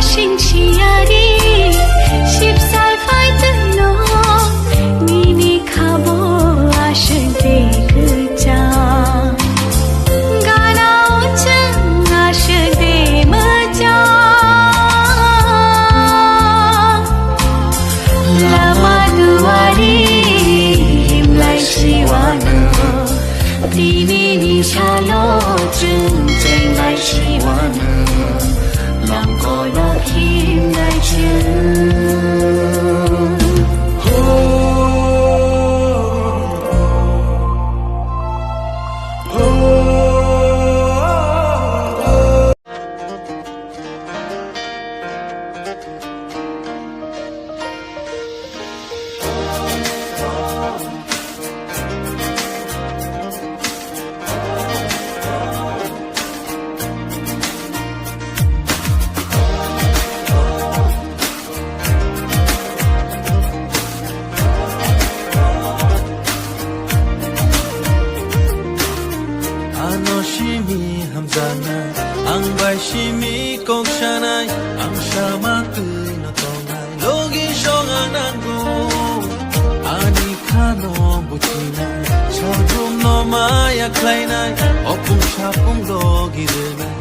শিংশিয়ারি শিবসার ফাইতনো নিনি খাবো আশ দেখ চা গানাও চং আশ দে মজা লামা দুয়ারি হিমলাই শিওয়ানো দিনে নিশালো চং চং লাই শিওয়ানো Lang ko naghimlay Anoshimi hamzanai ang baishimi kokshanai ang shamatui no tongai logi shoganango ani khano buchinai chadum no maya klainai opung shapung logi renai